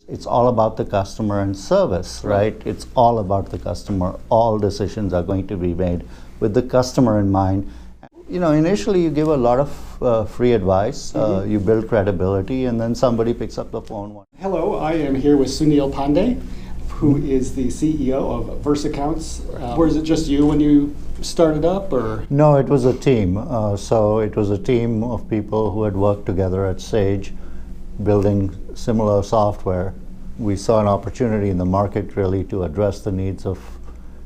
It's all about the customer and service, right? It's all about the customer. All decisions are going to be made with the customer in mind. You know, initially you give a lot of free advice, you build credibility, and then somebody picks up the phone. Hello, I am here with Sunil Pande, who is the CEO of Versaccounts. Was it just you when you started up, or? No, it was a team. So it was a team of people who had worked together at Sage, building similar software. We saw an opportunity in the market really to address the needs of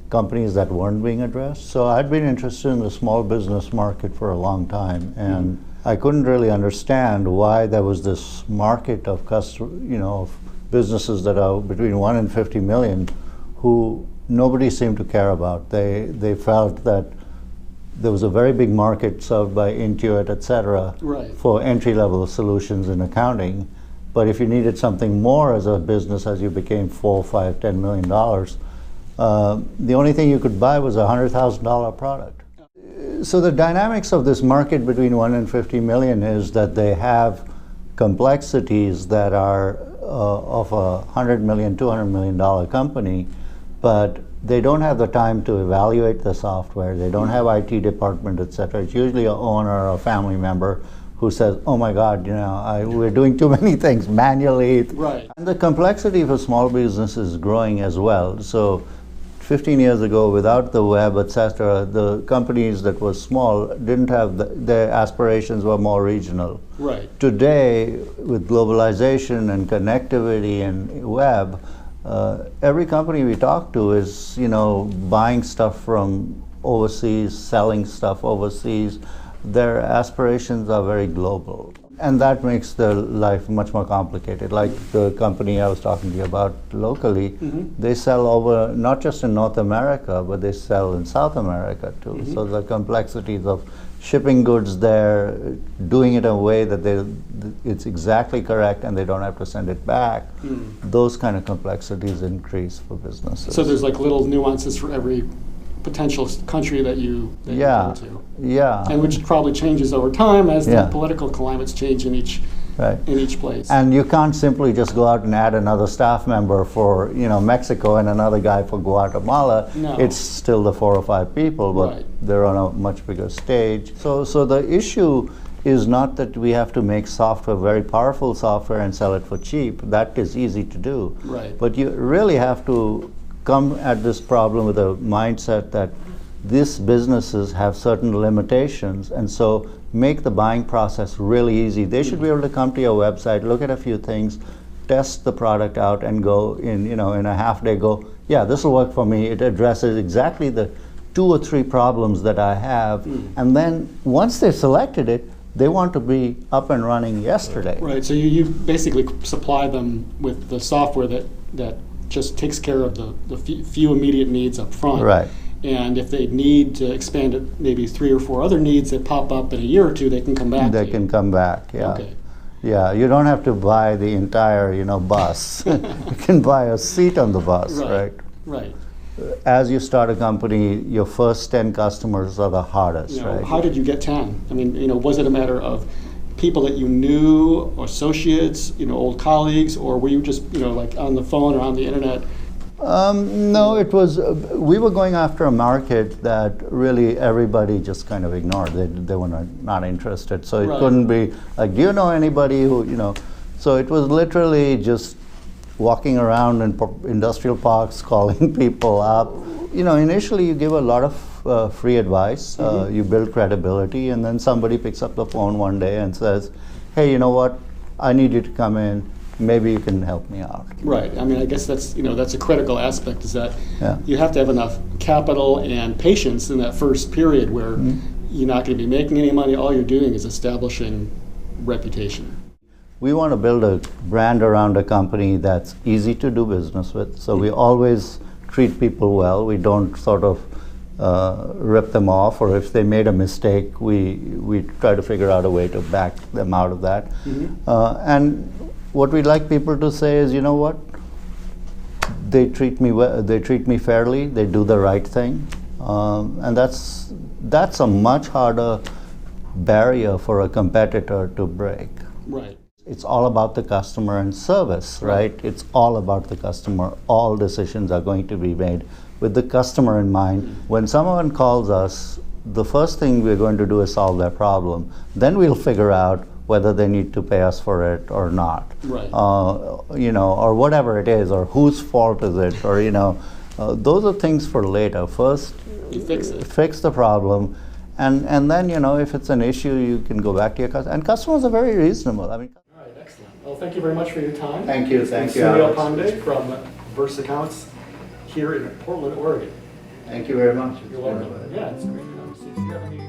companies that weren't being addressed. So I'd been interested in the small business market for a long time, and I couldn't really understand why there was this market of of businesses that are between 1 and 50 million who nobody seemed to care about. They felt that there was a very big market served by Intuit, et cetera, for entry-level solutions in accounting. But if you needed something more as a business, as you became $4, $5, $10 million, the only thing you could buy was a $100,000 product. So the dynamics of this market between 1 and 50 million is that they have complexities that are of a $100 million, $200 million company, but they don't have the time to evaluate the software. They don't have IT department, et cetera. It's usually an owner or a family member who says, oh my God, we're doing too many things manually. Right. And the complexity for small business is growing as well. So 15 years ago, without the web, et cetera, the companies that were small didn't have, their aspirations were more regional. Right. Today, with globalization and connectivity and web, every company we talk to is, buying stuff from overseas, selling stuff overseas. Their aspirations are very global. And that makes their life much more complicated. Like the company I was talking to you about locally, they sell over, not just in North America, but they sell in South America too. So the complexities of shipping goods there, doing it in a way that it's exactly correct and they don't have to send it back, those kind of complexities increase for businesses. So there's like little nuances for every potential country that you go to. Yeah. And which probably changes over time as the political climates change in each place. And you can't simply just go out and add another staff member for Mexico and another guy for Guatemala. No. It's still the 4 or 5 people, but they're on a much bigger stage. So the issue is not that we have to make software, very powerful software, and sell it for cheap. That is easy to do. Right. But you really have to come at this problem with a mindset that these businesses have certain limitations, and so make the buying process really easy. They should be able to come to your website, look at a few things, test the product out, and go in a half day, go, yeah, this will work for me. It addresses exactly the 2 or 3 problems that I have. And then once they've selected it, they want to be up and running yesterday. Right, so you basically supply them with the software that just takes care of the few immediate needs up front. Right. And if they need to expand it, maybe 3 or 4 other needs that pop up in a year or 2, they can come back. They can come back, yeah. Okay. Yeah, you don't have to buy the entire, bus. You can buy a seat on the bus, right? Right. As you start a company, your first 10 customers are the hardest, right? How did you get 10? I mean, was it a matter of people that you knew, associates, old colleagues, or were you just, like on the phone or on the internet? No, it was, we were going after a market that really everybody just kind of ignored. They were not interested. So it couldn't be like, do you know anybody who, so it was literally just walking around in industrial parks, calling people up. Initially you give a lot of free advice, you build credibility, and then somebody picks up the phone one day and says, hey, you know what, I need you to come in, maybe you can help me out. Right, I mean, I guess that's a critical aspect, is that you have to have enough capital and patience in that first period where you're not going to be making any money, all you're doing is establishing reputation. We want to build a brand around a company that's easy to do business with, so we always treat people well. We don't sort of rip them off, or if they made a mistake, we try to figure out a way to back them out of that. And what we'd like people to say is, you know what, they treat me well, they treat me fairly, they do the right thing, and that's a much harder barrier for a competitor to break. Right. it's all about the customer and service, right? It's all about the customer. All decisions are going to be made with the customer in mind. When someone calls us, the first thing we're going to do is solve their problem. Then we'll figure out whether they need to pay us for it or not. Right. You know, or whatever it is, or whose fault is it, or, you know, those are things for later. First, you fix it. Fix the problem. And then, you know, if it's an issue, you can go back to your customer. And customers are very reasonable. I mean, all right, excellent. Well, thank you very much for your time. Thank you. Thank you. Sunil Pande from Versaccounts here in Portland, Oregon. Thank you very much. You're welcome. Yeah, it's great to see if you have any